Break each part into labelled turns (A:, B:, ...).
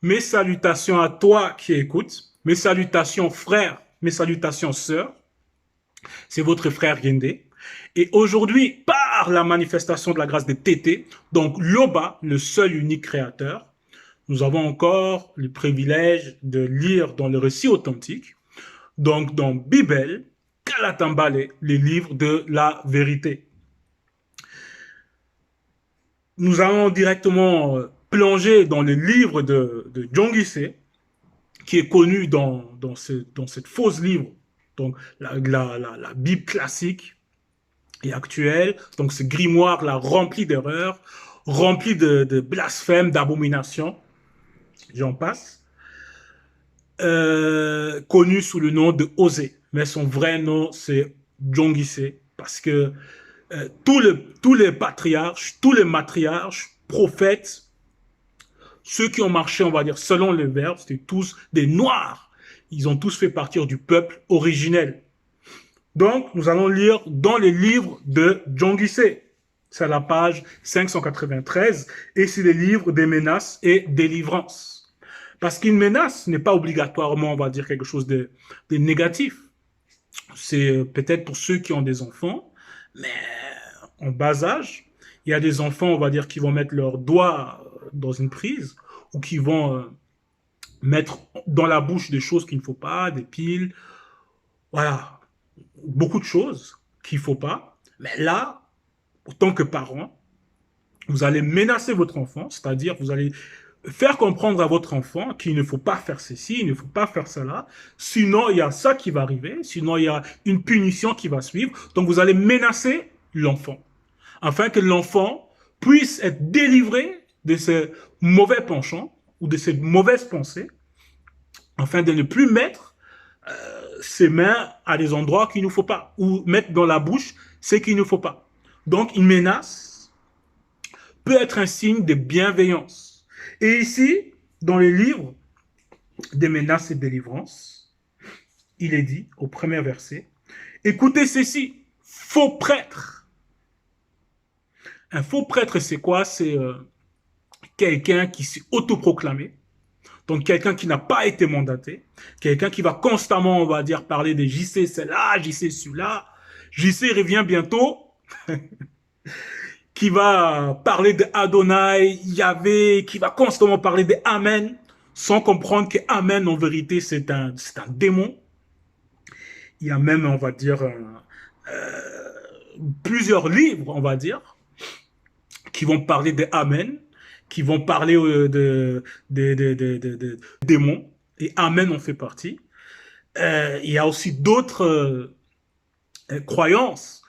A: Mes salutations à toi qui écoutes. Mes salutations frères, mes salutations sœurs. C'est votre frère Yende. Et aujourd'hui, par la manifestation de la grâce des Tétés, donc Yoba, le seul unique créateur, nous avons encore le privilège de lire dans le récit authentique, donc dans Bible, Kalatambale, les livres de la vérité. Nous allons directement plonger dans le livre de Jongise, qui est connu dans cette fausse livre, donc la Bible classique et actuelle, donc ce grimoire-là rempli d'erreurs, rempli de blasphèmes, d'abominations, j'en passe, connu sous le nom de Osée. Mais son vrai nom, c'est Jongise, parce que tous les patriarches, tous les matriarches, prophètes, ceux qui ont marché, on va dire, selon le verbe, c'était tous des Noirs. Ils ont tous fait partir du peuple originel. Donc, nous allons lire dans les livres de Jongise. C'est à la page 593 et c'est les livres des menaces et délivrances. Parce qu'une menace n'est pas obligatoirement, on va dire, quelque chose de négatif. C'est peut-être pour ceux qui ont des enfants, mais en bas âge, il y a des enfants, on va dire, qui vont mettre leurs doigts dans une prise ou qui vont mettre dans la bouche des choses qu'il ne faut pas, des piles, voilà, beaucoup de choses qu'il ne faut pas. Mais là, en tant que parent, vous allez menacer votre enfant, c'est-à-dire vous allez faire comprendre à votre enfant qu'il ne faut pas faire ceci, il ne faut pas faire cela, sinon il y a ça qui va arriver, sinon il y a une punition qui va suivre. Donc vous allez menacer l'enfant, afin que l'enfant puisse être délivré de ces mauvais penchants ou de ces mauvaises pensées, afin de ne plus mettre ses mains à des endroits qu'il ne faut pas, ou mettre dans la bouche ce qu'il ne faut pas. Donc une menace peut être un signe de bienveillance. Et ici, dans les livres des menaces et délivrances, il est dit au premier verset, écoutez ceci, faux prêtre. Un faux prêtre, c'est quoi? C'est quelqu'un qui s'est autoproclamé, donc quelqu'un qui n'a pas été mandaté, quelqu'un qui va constamment, on va dire, parler de JC c'est là, JC celui-là, JC revient bientôt, qui va parler de Adonai, Yahvé, qui va constamment parler de Amen, sans comprendre que Amen, en vérité, c'est un démon. Il y a même, on va dire, plusieurs livres, on va dire, qui vont parler de Amen, qui vont parler de démons, et Amen en fait partie. Il y a aussi d'autres croyances,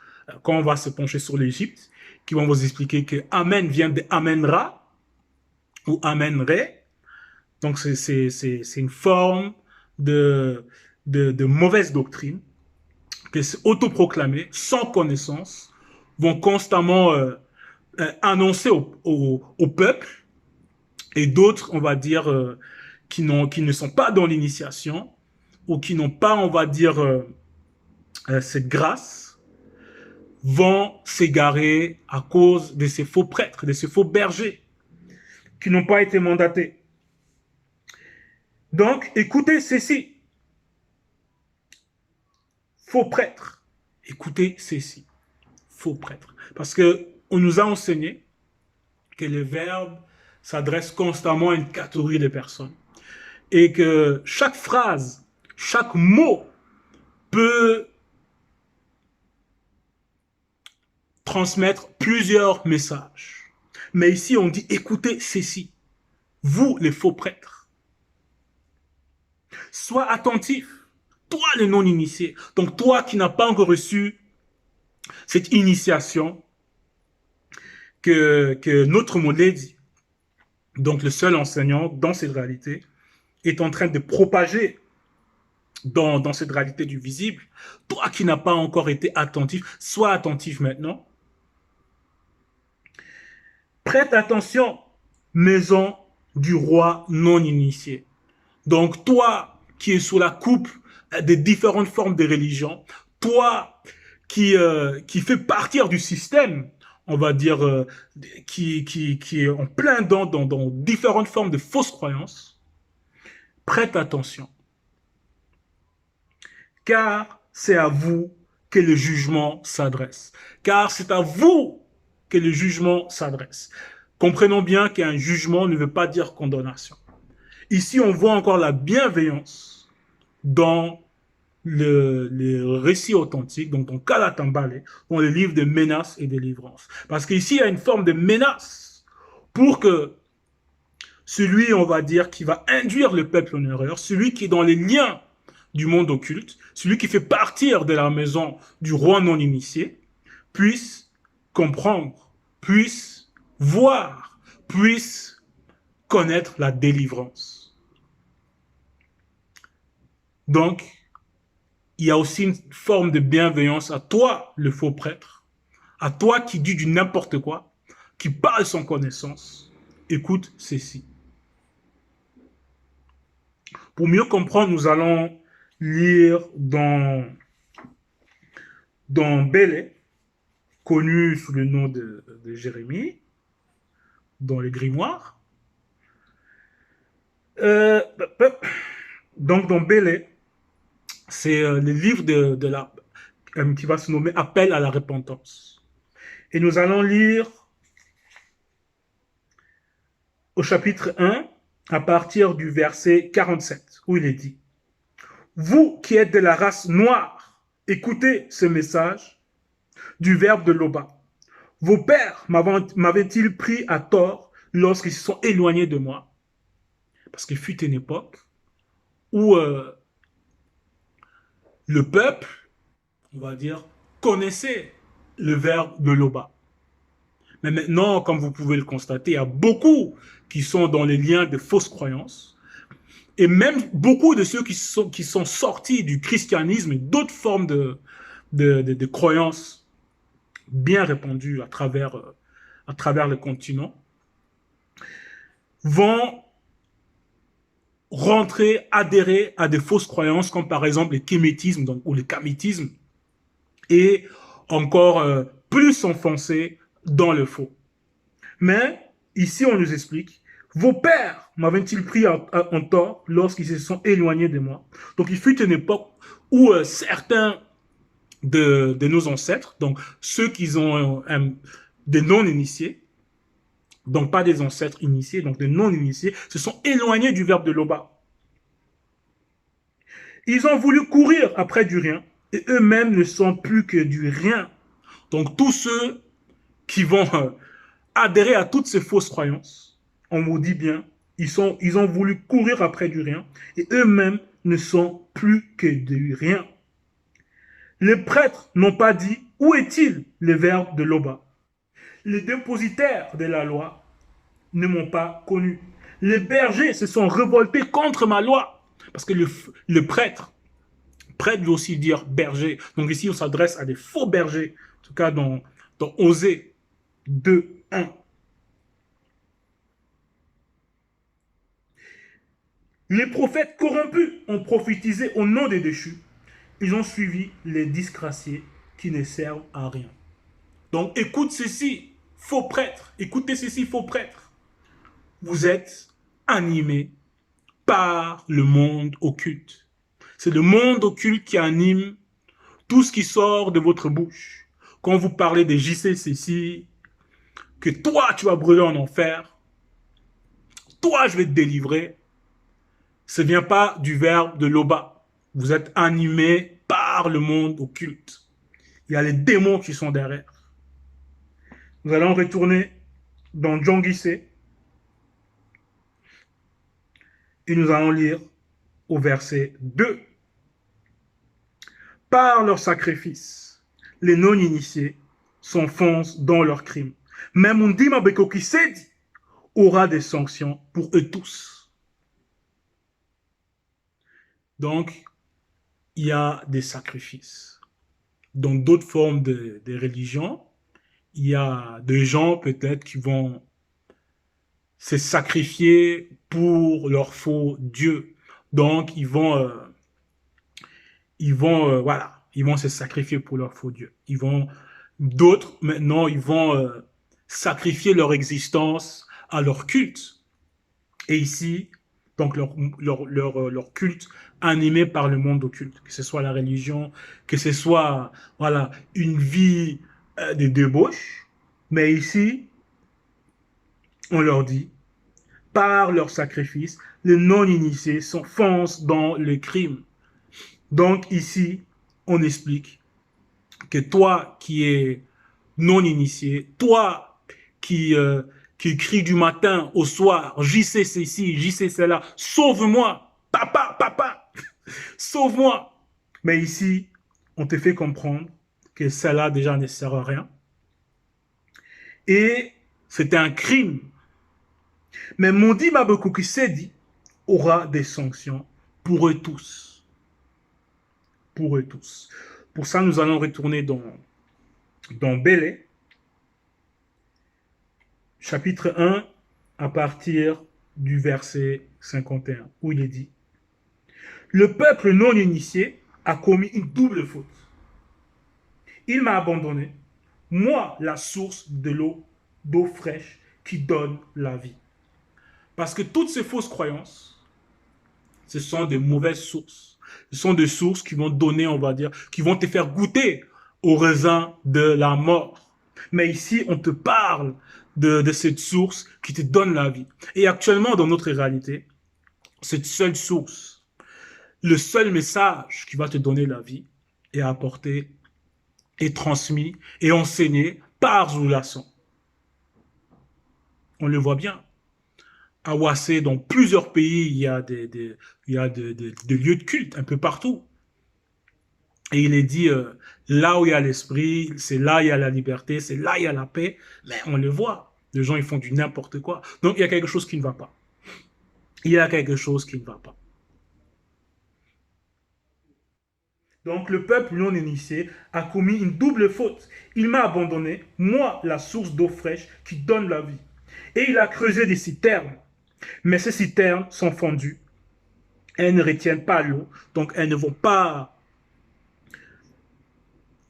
A: quand on va se pencher sur l'Égypte, qui vont vous expliquer que Amen vient de Amen-Ra, ou Amen-Ré. Donc c'est une forme de mauvaise doctrine, que c'est autoproclamé, sans connaissance, vont constamment annoncer au peuple, et d'autres, on va dire, qui ne sont pas dans l'initiation, ou qui n'ont pas, on va dire, cette grâce, vont s'égarer à cause de ces faux prêtres, de ces faux bergers, qui n'ont pas été mandatés. Donc, écoutez ceci, faux prêtres, écoutez ceci, faux prêtres. Parce que on nous a enseigné que le verbe s'adresse constamment à une catégorie de personnes et que chaque phrase, chaque mot peut transmettre plusieurs messages. Mais ici, on dit écoutez ceci, vous les faux prêtres. Sois attentif, toi le non-initié, donc toi qui n'as pas encore reçu cette initiation que notre modèle dit. Donc le seul enseignant dans cette réalité est en train de propager dans cette réalité du visible. Toi qui n'as pas encore été attentif, sois attentif maintenant. Prête attention, maison du roi non initié. Donc toi qui es sous la coupe des différentes formes de religion, toi qui fait partir du système, on va dire, qui est en plein dans différentes formes de fausses croyances, prête attention, car c'est à vous que le jugement s'adresse. Car c'est à vous que le jugement s'adresse. Comprenons bien qu'un jugement ne veut pas dire condamnation. Ici, on voit encore la bienveillance dans le récit authentique, donc dans Kalatambale, dans le livre de menaces et délivrance. Parce qu'ici, il y a une forme de menace pour que celui, on va dire, qui va induire le peuple en erreur, celui qui est dans les liens du monde occulte, celui qui fait partir de la maison du roi non initié, puisse comprendre, puisse voir, puisse connaître la délivrance. Donc, il y a aussi une forme de bienveillance à toi, le faux prêtre, à toi qui dis du n'importe quoi, qui parle sans connaissance. Écoute ceci. Pour mieux comprendre, nous allons lire dans Bélé, connu sous le nom de Jérémie, dans les grimoires. Donc dans Bélé, c'est le livre qui va se nommer Appel à la repentance. Et nous allons lire au chapitre 1, à partir du verset 47, où il est dit: Vous qui êtes de la race noire, écoutez ce message du verbe de Loba. Vos pères m'avaient-ils pris à tort lorsqu'ils se sont éloignés de moi? Parce qu'il fut une époque où le peuple, on va dire, connaissait le verbe de Loba. Mais maintenant, comme vous pouvez le constater, il y a beaucoup qui sont dans les liens de fausses croyances. Et même beaucoup de ceux qui sont sortis du christianisme et d'autres formes de croyances bien répandues à travers le continent vont adhérer à des fausses croyances comme par exemple le kémétisme ou le kamitisme et encore plus s'enfoncer dans le faux. Mais ici, on nous explique: vos pères m'avaient-ils pris en tort lorsqu'ils se sont éloignés de moi? Donc, il fut une époque où certains de nos ancêtres, donc ceux qui ont des non-initiés, donc pas des ancêtres initiés, donc des non-initiés, se sont éloignés du verbe de Loba. Ils ont voulu courir après du rien, et eux-mêmes ne sont plus que du rien. Donc, tous ceux qui vont adhérer à toutes ces fausses croyances, on vous dit bien, ils ont voulu courir après du rien, et eux-mêmes ne sont plus que du rien. Les prêtres n'ont pas dit: où est-il le verbe de Loba? Les dépositaires de la loi ne m'ont pas connu. Les bergers se sont révoltés contre ma loi. Parce que le prêtre veut aussi dire berger. Donc ici, on s'adresse à des faux bergers. En tout cas, dans Osée 2, 1. Les prophètes corrompus ont prophétisé au nom des déchus. Ils ont suivi les disgraciés qui ne servent à rien. Donc écoute ceci, faux prêtre. Écoutez ceci, faux prêtre. Vous êtes animés par le monde occulte. C'est le monde occulte qui anime tout ce qui sort de votre bouche. Quand vous parlez des JCCC, que toi tu vas brûler en enfer, toi je vais te délivrer, ce ne vient pas du verbe de Loba. Vous êtes animés par le monde occulte. Il y a les démons qui sont derrière. Nous allons retourner dans Djongissé et nous allons lire au verset 2. Par leur sacrifice, les non-initiés s'enfoncent dans leurs crimes. Même Undima Bekokisedi aura des sanctions pour eux tous. Donc, il y a des sacrifices. Dans d'autres formes de religions, il y a des gens peut-être qui vont se sacrifier pour leur faux Dieu. Donc, ils vont se sacrifier pour leur faux Dieu. D'autres, maintenant, ils vont sacrifier leur existence à leur culte. Et ici, Donc leur culte animé par le monde occulte, que ce soit la religion, que ce soit voilà, une vie de débauche. Mais ici, on leur dit, par leur sacrifice, les non-initiés s'enfoncent dans le crime. Donc ici, on explique que toi qui es non-initié, toi qui crie du matin au soir, j'y sais ceci, j'y sais cela, sauve-moi, papa, papa, sauve-moi. Mais ici, on te fait comprendre que cela déjà ne sert à rien. Et c'était un crime. Mais Mondi Maboko s'est dit aura des sanctions pour eux tous. Pour eux tous. Pour ça, nous allons retourner dans Bélé, chapitre 1, à partir du verset 51, où il est dit le peuple non initié a commis une double faute. Il m'a abandonné, moi, la source de l'eau, d'eau fraîche qui donne la vie. Parce que toutes ces fausses croyances, ce sont des mauvaises sources. Ce sont des sources qui vont donner, on va dire, qui vont te faire goûter au raisin de la mort. Mais ici, on te parle de cette source qui te donne la vie. Et actuellement, dans notre réalité, cette seule source, le seul message qui va te donner la vie est apporté, est transmis et enseigné par Zoulason. On le voit bien. À Ouassé, dans plusieurs pays, il y a des lieux de culte un peu partout. Et il est dit, là où il y a l'esprit, c'est là où il y a la liberté, c'est là où il y a la paix. Mais on le voit. Les gens, ils font du n'importe quoi. Donc, il y a quelque chose qui ne va pas. Il y a quelque chose qui ne va pas. Donc, le peuple non initié a commis une double faute. Il m'a abandonné, moi, la source d'eau fraîche qui donne la vie. Et il a creusé des citernes. Mais ces citernes sont fendues. Elles ne retiennent pas l'eau. Donc, elles ne vont pas.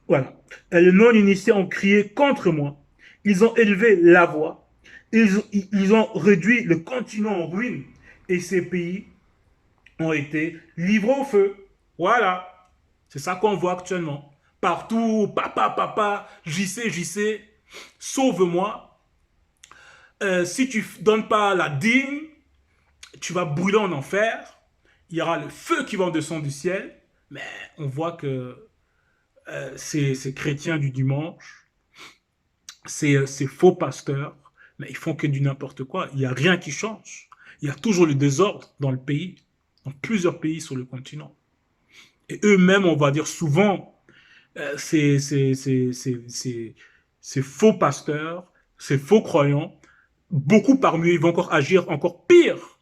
A: Voilà. Et les non-initiés ont crié contre moi. Ils ont élevé la voix. Ils ont réduit le continent en ruine. Et ces pays ont été livrés au feu. Voilà. C'est ça qu'on voit actuellement. Partout, papa, papa, j'y sais, sauve-moi. Si tu ne donnes pas la dîme, tu vas brûler en enfer. Il y aura le feu qui va descendre du ciel. Mais on voit que ces chrétiens du dimanche, ces faux pasteurs, mais ils font que du n'importe quoi. Il n'y a rien qui change. Il y a toujours le désordre dans le pays, dans plusieurs pays sur le continent. Et eux-mêmes, on va dire souvent, ces faux pasteurs, ces faux croyants, beaucoup parmi eux, ils vont encore agir encore pire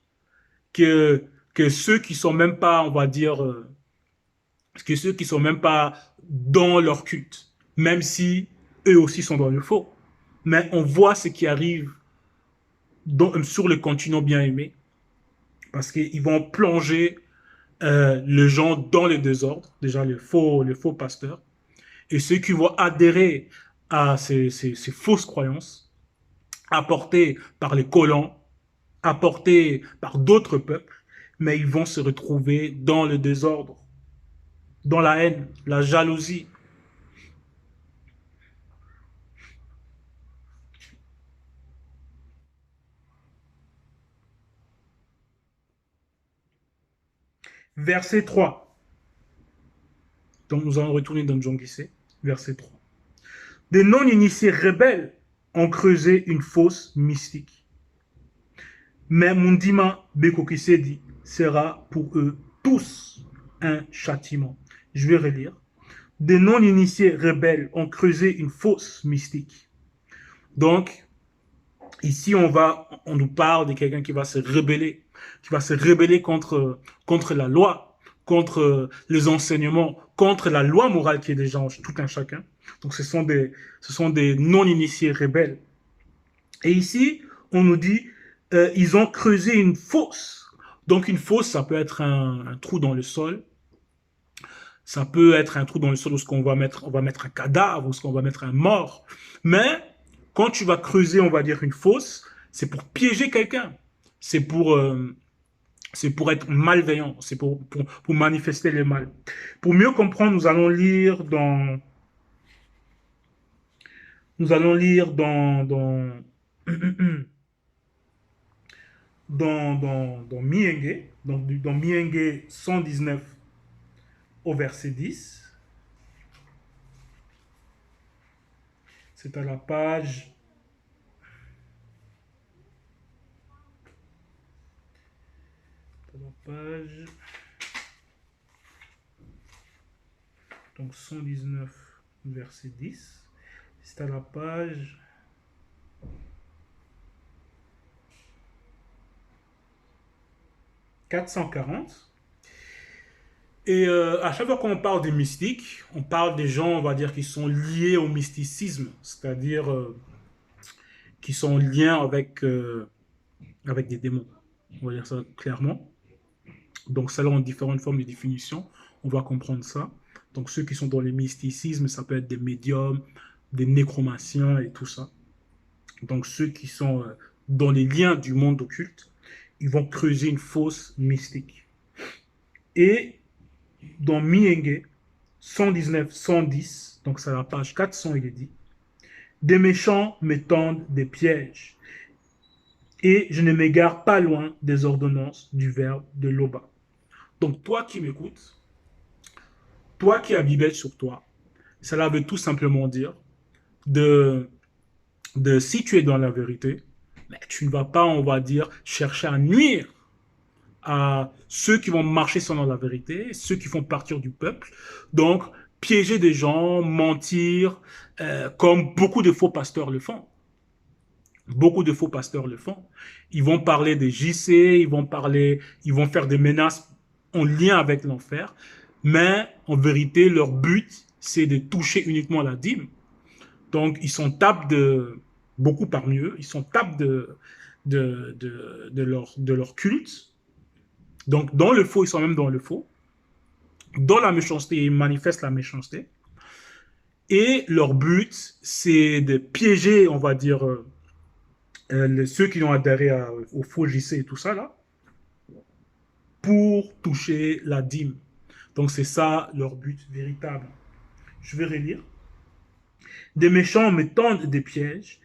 A: que ceux qui sont même pas, on va dire, que ceux qui sont même pas dans leur culte, même si eux aussi sont dans le faux. Mais on voit ce qui arrive sur le continent bien aimé, parce qu'ils vont plonger les gens dans le désordre, déjà les faux pasteurs, et ceux qui vont adhérer à ces fausses croyances, apportées par les colons, apportées par d'autres peuples, mais ils vont se retrouver dans le désordre, dans la haine, la jalousie. Verset 3. Donc nous allons retourner dans John Guissé, verset 3. Des non-initiés rebelles ont creusé une fosse mystique. Mais Mundima Bekokisedi sera pour eux tous un châtiment. Je vais relire. Des non-initiés rebelles ont creusé une fosse mystique. Donc, ici, on nous parle de quelqu'un qui va se rebeller contre la loi, contre les enseignements, contre la loi morale qui est déjà en tout un chacun. Donc, ce sont des non-initiés rebelles. Et ici, on nous dit, ils ont creusé une fosse. Donc, une fosse, ça peut être un trou dans le sol. Ça peut être un trou dans le sol où on va mettre un cadavre, où on va mettre un mort. Mais, quand tu vas creuser, on va dire, une fosse, c'est pour piéger quelqu'un. C'est pour c'est pour être malveillant, c'est pour manifester le mal. Pour mieux comprendre, nous allons lire dans Mienge, dans Mienge 119 au verset 10. C'est à la page donc 119 verset 10. C'est à la page 440. Et à chaque fois qu'on parle des mystiques, on parle des gens, on va dire, qui sont liés au mysticisme, c'est-à-dire qui sont liés avec des démons. On va dire ça clairement. Donc, selon différentes formes de définition, on va comprendre ça. Donc, ceux qui sont dans le mysticisme, ça peut être des médiums, des nécromanciens et tout ça. Donc, ceux qui sont dans les liens du monde occulte, ils vont creuser une fosse mystique. Et dans Mienge 119-110, donc c'est à la page 400, il est dit, des méchants me tendent des pièges, et je ne m'égare pas loin des ordonnances du verbe de Loba. Donc toi qui m'écoutes, toi qui as Bible sur toi, cela veut tout simplement dire de si tu es dans la vérité, mais tu ne vas pas, on va dire, chercher à nuire à ceux qui vont marcher selon la vérité, ceux qui font partir du peuple. Donc, piéger des gens, mentir, comme beaucoup de faux pasteurs le font. Beaucoup de faux pasteurs le font. Ils vont parler des JC, ils vont faire des menaces en lien avec l'enfer, mais en vérité, leur but, c'est de toucher uniquement la dîme. Donc, ils s'en tapent de, beaucoup parmi eux, ils s'en tapent de leur culte. Donc, dans le faux, ils sont même dans le faux. Dans la méchanceté, ils manifestent la méchanceté. Et leur but, c'est de piéger, on va dire, ceux qui ont adhéré au faux JC et tout ça, là, pour toucher la dîme. Donc, c'est ça leur but véritable. Je vais relire. Des méchants me tendent des pièges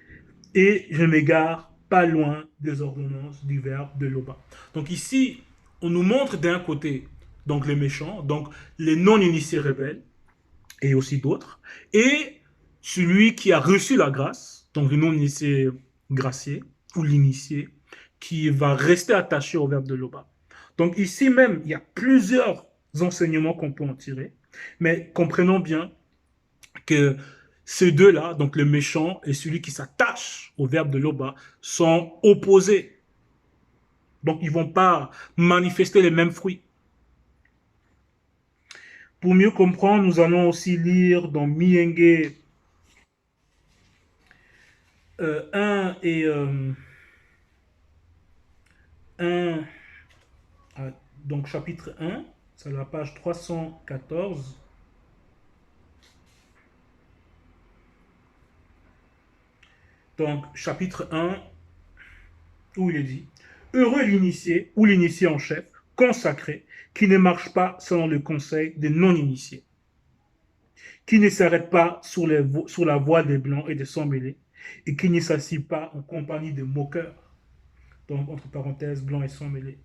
A: et je m'égare pas loin des ordonnances du verbe de Loba. Donc ici, on nous montre d'un côté donc les méchants, donc les non-initiés rebelles, et aussi d'autres, et celui qui a reçu la grâce, donc le non-initié gracié, ou l'initié, qui va rester attaché au verbe de Loba. Donc ici même, il y a plusieurs enseignements qu'on peut en tirer, mais comprenons bien que ces deux-là, donc le méchant et celui qui s'attache au verbe de Loba, sont opposés. Donc, ils ne vont pas manifester les mêmes fruits. Pour mieux comprendre, nous allons aussi lire dans Mienge 1 et 1, donc chapitre 1, c'est la page 314. Donc, chapitre 1, où il est dit, heureux l'initié ou l'initié en chef, consacré, qui ne marche pas selon le conseil des non-initiés, qui ne s'arrête pas sur la voie des blancs et des sans-mêlés, et qui ne s'assied pas en compagnie des moqueurs, donc entre parenthèses, blancs et sans-mêlés,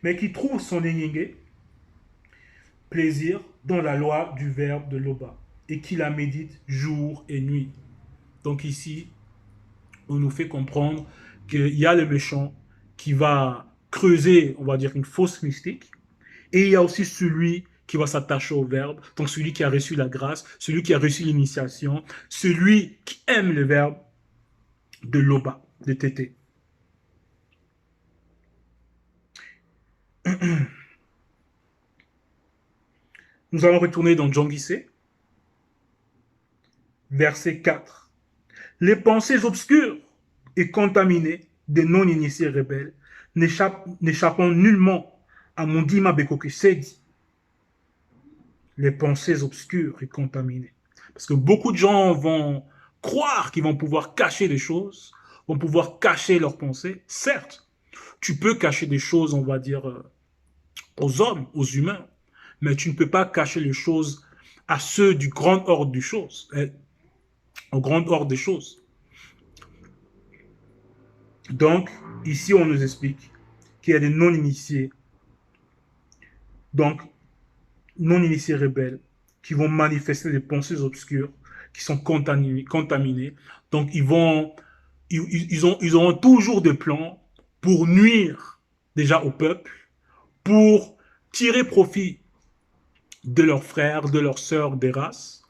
A: mais qui trouve son énigé plaisir dans la loi du verbe de Loba, et qui la médite jour et nuit. Donc ici, on nous fait comprendre qu'il y a le méchant qui va creuser, on va dire, une fausse mystique, et il y a aussi celui qui va s'attacher au verbe, donc celui qui a reçu la grâce, celui qui a reçu l'initiation, celui qui aime le verbe de Loba, de Tété. Nous allons retourner dans Djangissé, verset 4. Les pensées obscures et contaminées des non-initiés rebelles n'échappant nullement à mon Dima Bekoke Sedi. Les pensées obscures et contaminées. Parce que beaucoup de gens vont croire qu'ils vont pouvoir cacher des choses, vont pouvoir cacher leurs pensées. Certes, tu peux cacher des choses, on va dire, aux hommes, aux humains, mais tu ne peux pas cacher les choses à ceux du grand ordre des choses, au grand ordre des choses. Donc, ici, on nous explique qu'il y a des non-initiés, donc non-initiés rebelles, qui vont manifester des pensées obscures, qui sont contaminées. Donc, ils auront toujours des plans pour nuire déjà au peuple, pour tirer profit de leurs frères, de leurs sœurs des races,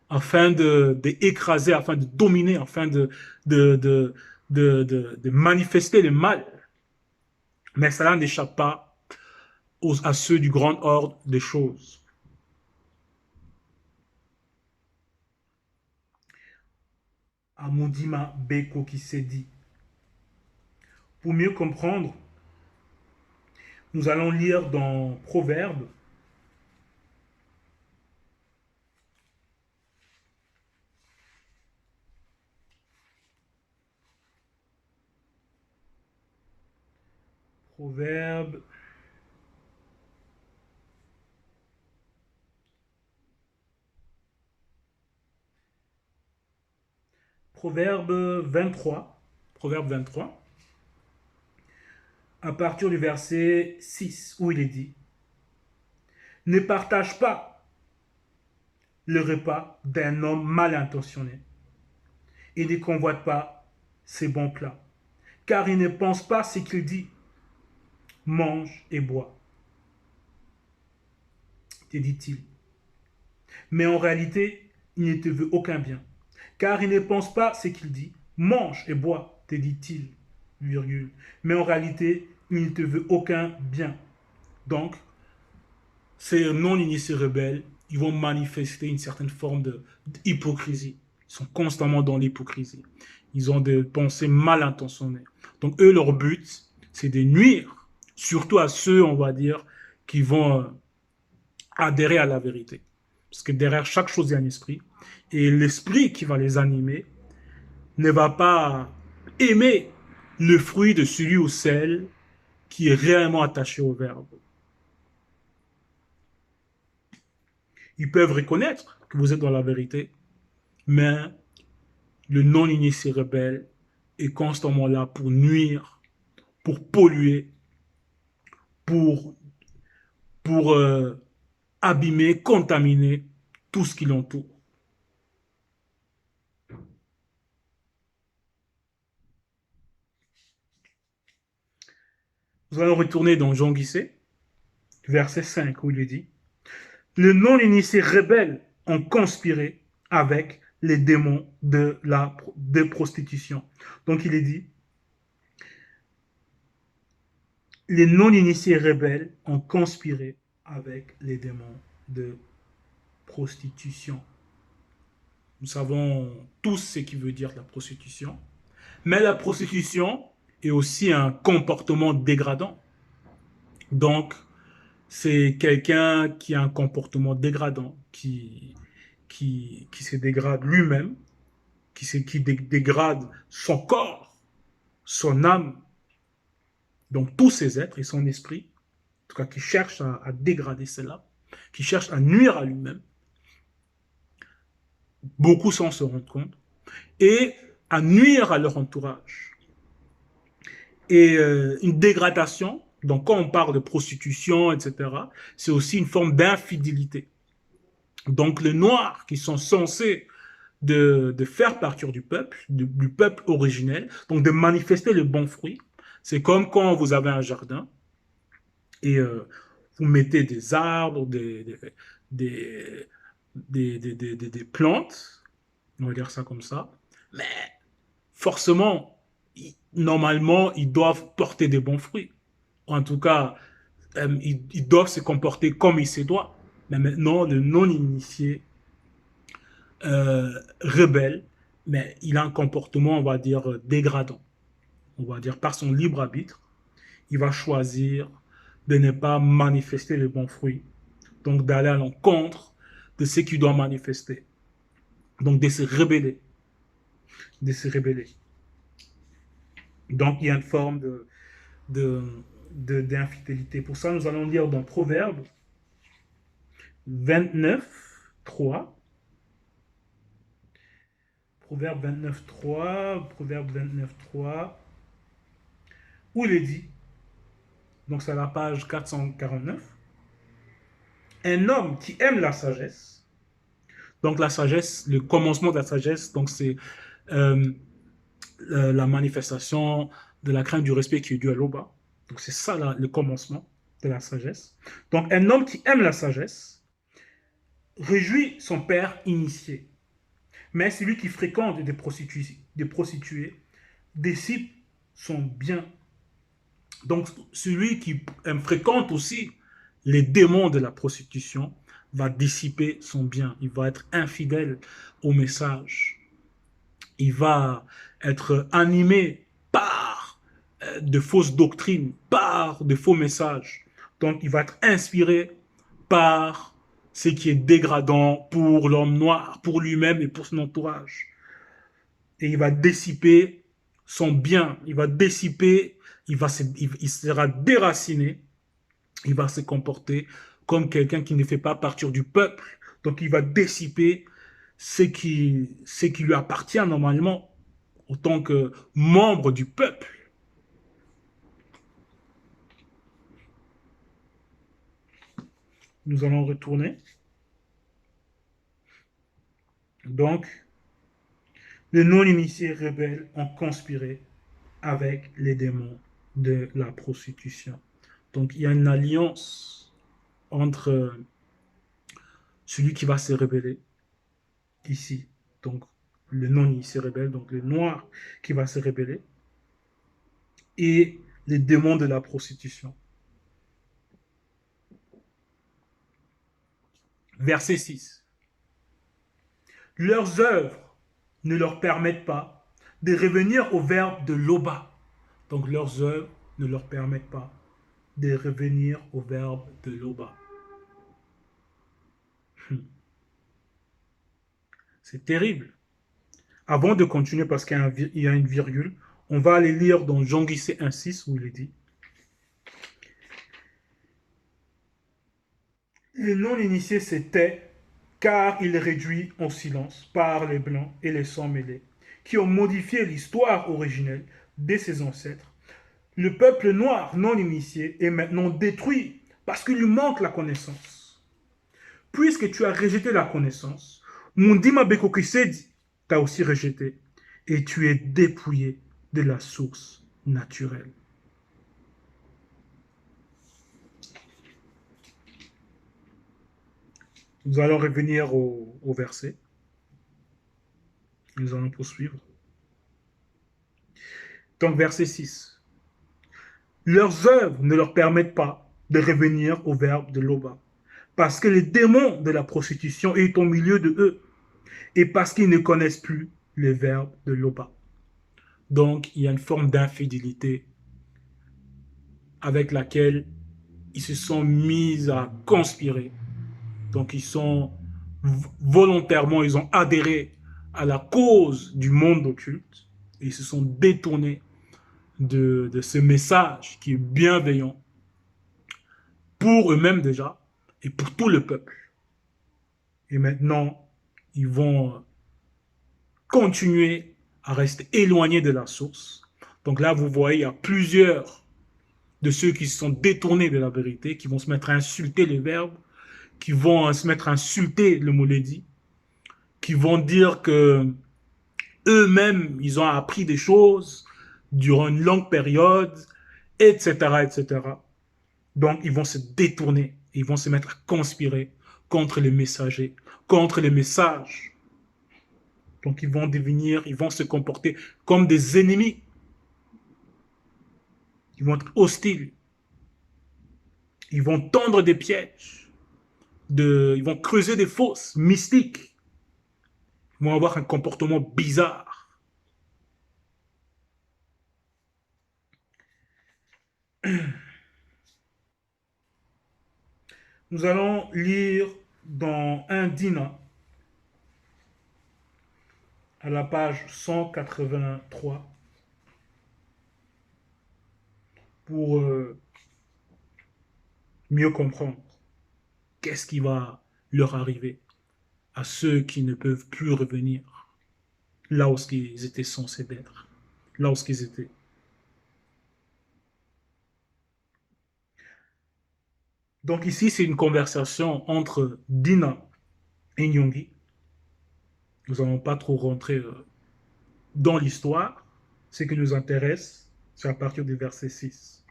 A: afin d'écraser, afin de dominer, afin de, de, de manifester le mal. Mais cela n'échappe pas à ceux du grand ordre des choses. Amundima Beko qui s'est dit. Pour mieux comprendre, nous allons lire dans Proverbes, Proverbe, Proverbe 23, Proverbe 23, à partir du verset 6, où il est dit, ne partage pas le repas d'un homme mal intentionné et ne convoite pas ses bons plats, car il ne pense pas ce qu'il dit, mange et bois, te dit-il. Mais en réalité, il ne te veut aucun bien, car il ne pense pas ce qu'il dit, mange et bois, te dit-il, virgule. Mais en réalité, il ne te veut aucun bien. Donc, ces non-initiés rebelles, ils vont manifester une certaine forme d'hypocrisie. Ils sont constamment dans l'hypocrisie. Ils ont des pensées mal intentionnées. Donc, eux, leur but, c'est de nuire, surtout à ceux, on va dire, qui vont adhérer à la vérité. Parce que derrière chaque chose, il y a un esprit. Et l'esprit qui va les animer ne va pas aimer le fruit de celui ou celle qui est réellement attaché au Verbe. Ils peuvent reconnaître que vous êtes dans la vérité, mais le non-initié rebelle est constamment là pour nuire, pour polluer, pour, pour abîmer, contaminer tout ce qui l'entoure. Nous allons retourner dans Jean Guisset, verset 5, où il est dit, le non-initié rebelle ont conspiré avec les démons de prostitution. Donc il est dit, les non-initiés rebelles ont conspiré avec les démons de prostitution. Nous savons tous ce qui veut dire la prostitution. Mais la prostitution est aussi un comportement dégradant. Donc, c'est quelqu'un qui a un comportement dégradant, qui se dégrade lui-même, qui dégrade son corps, son âme, donc tous ses êtres et son esprit, en tout cas qui cherchent à dégrader cela, qui cherchent à nuire à lui-même, beaucoup sans se rendre compte, et à nuire à leur entourage. Et une dégradation, donc quand on parle de prostitution, etc., c'est aussi une forme d'infidélité. Donc les Noirs qui sont censés de faire partir du peuple, du peuple originel, donc de manifester le bon fruit, c'est comme quand vous avez un jardin et vous mettez des arbres, des, des plantes, on va dire ça comme ça, mais forcément, normalement, ils doivent porter des bons fruits. En tout cas, ils doivent se comporter comme il se doit. Mais maintenant, le non-initié rebelle, mais il a un comportement, on va dire, dégradant. On va dire par son libre arbitre, il va choisir de ne pas manifester les bons fruits. Donc d'aller à l'encontre de ce qu'il doit manifester. Donc de se rebeller. De se rebeller. Donc il y a une forme d'infidélité. Pour ça, nous allons lire dans Proverbe 29, 3. Proverbe 29, 3. Proverbe 29, 3. Où il est dit, donc c'est à la page 449, un homme qui aime la sagesse, donc la sagesse, le commencement de la sagesse, donc c'est euh, la manifestation de la crainte du respect qui est due à l'Oba. Donc c'est ça là, le commencement de la sagesse. Donc un homme qui aime la sagesse réjouit son père initié. Mais celui qui fréquente des prostituées dissipe son bien. Donc celui qui fréquente aussi les démons de la prostitution va dissiper son bien. Il va être infidèle au message. Il va être animé par de fausses doctrines, par de faux messages. Donc, il va être inspiré par ce qui est dégradant pour l'homme noir, pour lui-même et pour son entourage. Et il va dissiper son bien, il va dissiper, il sera déraciné, il va se comporter comme quelqu'un qui ne fait pas partie du peuple. Donc, il va dissiper ce qui lui appartient normalement en tant que membre du peuple. Nous allons retourner. Donc, les non-initiés rebelles ont conspiré avec les démons de la prostitution. Donc, il y a une alliance entre celui qui va se rébeller ici, donc le non-initié rebelle, donc le noir qui va se rébeller, et les démons de la prostitution. Verset 6. Leurs œuvres ne leur permettent pas de revenir au verbe de l'Oba. Donc leurs œuvres ne leur permettent pas de revenir au verbe de l'Oba. C'est terrible. Avant de continuer, parce qu'il y a une virgule, on va aller lire dans Jean Guisset 1,6 où il est dit: les non-initiés se tait, car il réduit en silence par les blancs et les sans mêlés, qui ont modifié l'histoire originelle de ses ancêtres. Le peuple noir non initié est maintenant détruit parce qu'il lui manque la connaissance. Puisque tu as rejeté la connaissance, Mundima Bekokisedi t'a aussi rejeté et tu es dépouillé de la source naturelle. Nous allons revenir au verset. Nous allons poursuivre. Donc, verset 6. Leurs œuvres ne leur permettent pas de revenir au verbe de l'Oba, parce que les démons de la prostitution est au milieu de eux, et parce qu'ils ne connaissent plus les verbes de l'Oba. Donc, il y a une forme d'infidélité avec laquelle ils se sont mis à conspirer. Donc, ils sont volontairement, ils ont adhéré à la cause du monde occulte et ils se sont détournés de ce message qui est bienveillant pour eux-mêmes déjà et pour tout le peuple. Et maintenant, ils vont continuer à rester éloignés de la source. Donc là, vous voyez, il y a plusieurs de ceux qui se sont détournés de la vérité, qui vont se mettre à insulter les verbes, qui vont se mettre à insulter le Molédi, qui vont dire que eux-mêmes, ils ont appris des choses durant une longue période, etc., etc. Donc, ils vont se détourner, ils vont se mettre à conspirer contre les messagers, contre les messages. Donc, ils vont devenir, ils vont se comporter comme des ennemis. Ils vont être hostiles. Ils vont tendre des pièges. Ils vont creuser des fosses mystiques. Ils vont avoir un comportement bizarre. Nous allons lire dans 1 Dina, à la page 183, pour mieux comprendre qu'est-ce qui va leur arriver à ceux qui ne peuvent plus revenir là où ils étaient censés être, là où ils étaient. Donc ici, c'est une conversation entre Dina et Nyongi. Nous n'allons pas trop rentrer dans l'histoire. Ce qui nous intéresse, c'est à partir du verset 6,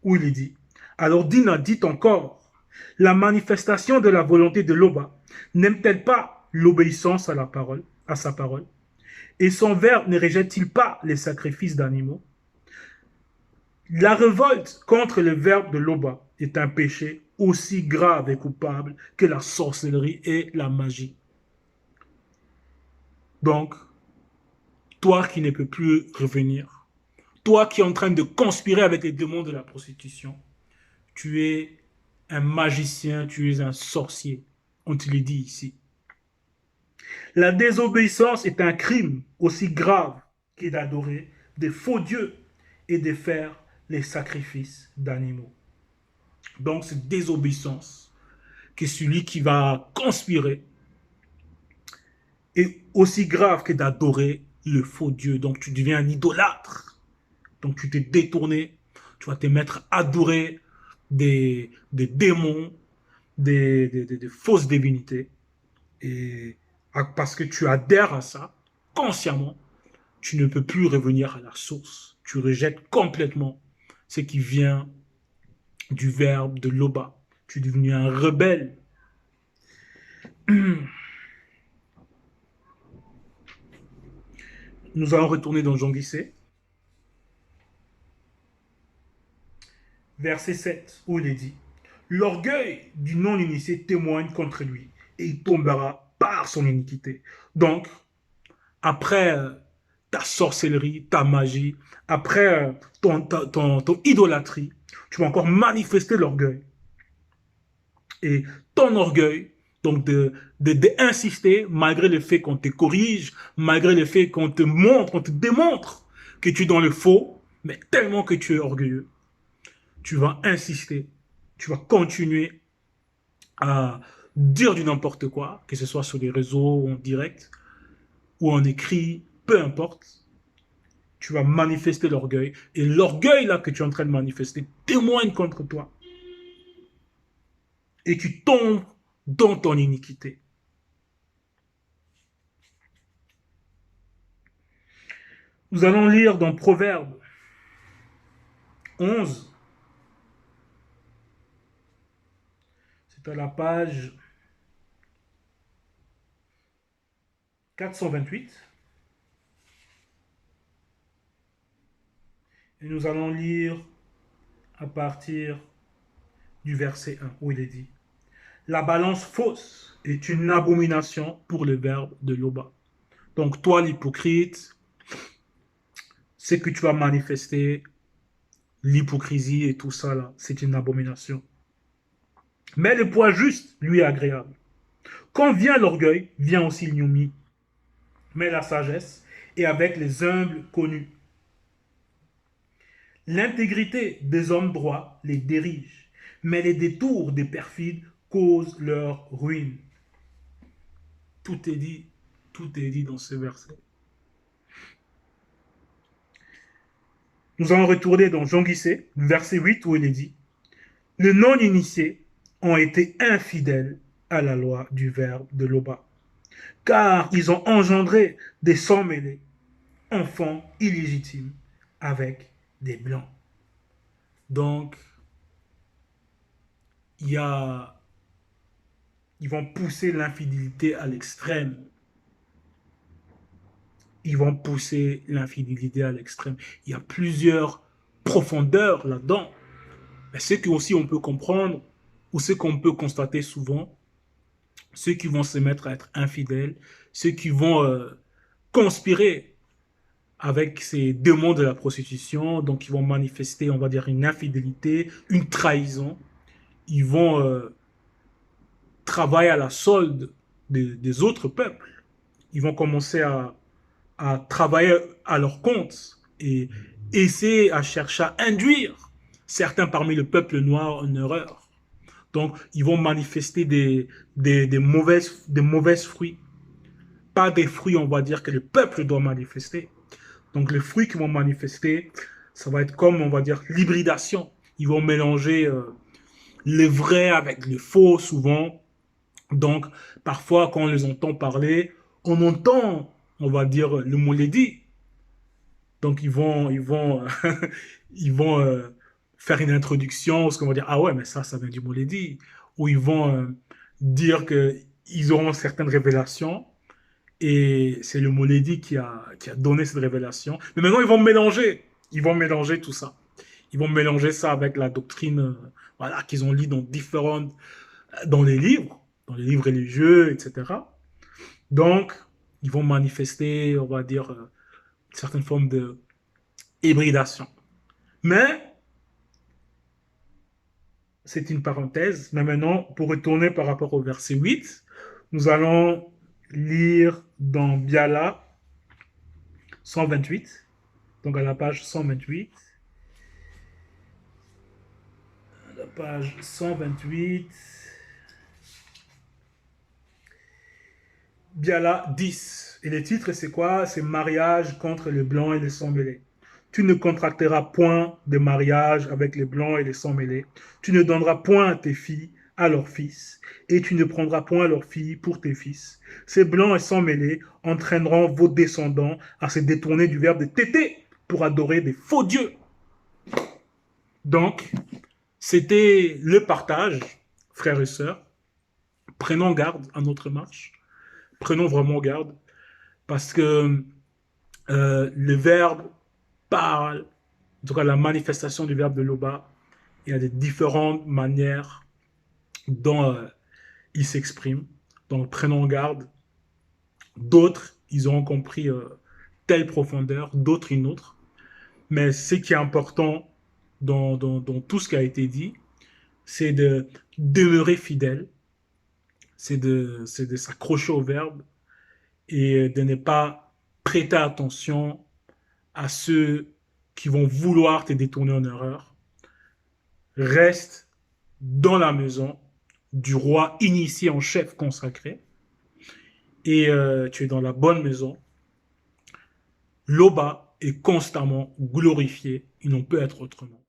A: où il est dit, alors Dina dit encore, la manifestation de la volonté de Loba n'aime-t-elle pas l'obéissance à la parole, à sa parole, et son verbe ne rejette-t-il pas les sacrifices d'animaux? La révolte contre le verbe de Loba est un péché aussi grave et coupable que la sorcellerie et la magie. Donc, toi qui ne peux plus revenir, toi qui es en train de conspirer avec les démons de la prostitution, tu es un magicien, tu es un sorcier. On te le dit ici. La désobéissance est un crime aussi grave que d'adorer des faux dieux et de faire les sacrifices d'animaux. Donc, cette désobéissance, que celui qui va conspirer, est aussi grave que d'adorer le faux Dieu. Donc, tu deviens un idolâtre. Donc, tu t'es détourné. Tu vas te mettre à adorer des démons, des fausses divinités. Et parce que tu adhères à ça, consciemment, tu ne peux plus revenir à la source. Tu rejettes complètement ce qui vient du verbe de Loba. Tu es devenu un rebelle. Nous allons retourner dans Jean Guisset, verset 7, où il est dit, l'orgueil du non-initié témoigne contre lui, et il tombera par son iniquité. Donc, après ta sorcellerie, ta magie, après ton idolâtrie, tu vas encore manifester l'orgueil. Et ton orgueil, donc d'insister, malgré le fait qu'on te corrige, malgré le fait qu'on te montre, on te démontre que tu es dans le faux, mais tellement que tu es orgueilleux, tu vas insister, tu vas continuer à dire du n'importe quoi, que ce soit sur les réseaux, en direct, ou en écrit, peu importe, tu vas manifester l'orgueil. Et l'orgueil là que tu es en train de manifester témoigne contre toi. Et tu tombes dans ton iniquité. Nous allons lire dans Proverbe 11. C'est à la page 428. Et nous allons lire à partir du verset 1, où il est dit, la balance fausse est une abomination pour le verbe de Loba. Donc toi, l'hypocrite, ce que tu vas manifester, l'hypocrisie et tout ça, là, c'est une abomination. Mais le poids juste, lui, est agréable. Quand vient l'orgueil, vient aussi l'ignominie. Mais la sagesse est avec les humbles connus. L'intégrité des hommes droits les dirige, mais les détours des perfides causent leur ruine. Tout est dit dans ce verset. Nous allons retourner dans Jean Guisset, verset 8, où il est dit, les non-initiés ont été infidèles à la loi du verbe de Loba, car ils ont engendré des sans-mêlés, enfants illégitimes, avec des blancs. Donc, ils vont pousser l'infidélité à l'extrême. Ils vont pousser l'infidélité à l'extrême. Il y a plusieurs profondeurs là-dedans. Mais ce que aussi on peut comprendre, ou ce qu'on peut constater souvent, ceux qui vont se mettre à être infidèles, ceux qui vont conspirer avec ces démons de la prostitution, donc ils vont manifester, on va dire, une infidélité, une trahison. Ils vont travailler à la solde des autres peuples. Ils vont commencer à travailler à leur compte et essayer à chercher à induire certains parmi le peuple noir en erreur. Donc, ils vont manifester des mauvaises fruits. Pas des fruits, on va dire, que le peuple doit manifester. Donc, les fruits qu'ils vont manifester, ça va être comme, on va dire, l'hybridation. Ils vont mélanger les vrais avec les faux, souvent. Donc, parfois, quand on les entend parler, on entend, on va dire, le mot dit. Donc, ils vont faire une introduction, ce qu'on va dire, ah ouais, mais ça vient du mot dit. Ou ils vont dire qu'ils auront certaines révélations. Et c'est le Mouledi qui a donné cette révélation. Mais maintenant, ils vont mélanger. Ils vont mélanger tout ça. Ils vont mélanger ça avec la doctrine voilà, qu'ils ont lu dans les livres religieux, etc. Donc, ils vont manifester, on va dire, certaines formes de hybridation. Mais, c'est une parenthèse. Mais maintenant, pour retourner par rapport au verset 8, nous allons lire dans Biala 128, donc à la page 128. La page 128. Biala 10. Et le titre, c'est quoi? C'est mariage contre les blancs et les sang mêlés. Tu ne contracteras point de mariage avec les blancs et les sang mêlés. Tu ne donneras point tes filles à leurs fils, et tu ne prendras point leurs filles pour tes fils. Ces blancs et sang mêlés entraîneront vos descendants à se détourner du verbe de téter pour adorer des faux dieux. Donc, c'était le partage, frères et sœurs. Prenons garde à notre marche. Prenons vraiment garde parce que le verbe parle, en tout cas la manifestation du verbe de Loba, il y a des différentes manières dont il s'exprime. Donc prenons garde. D'autres, ils auront compris telle profondeur, d'autres une autre. Mais ce qui est important dans tout ce qui a été dit, c'est de demeurer fidèle, c'est de s'accrocher au verbe et de ne pas prêter attention à ceux qui vont vouloir te détourner en erreur. Reste dans la maison du roi initié en chef consacré et tu es dans la bonne maison. L'Oba est constamment glorifié. Il n'en peut être autrement.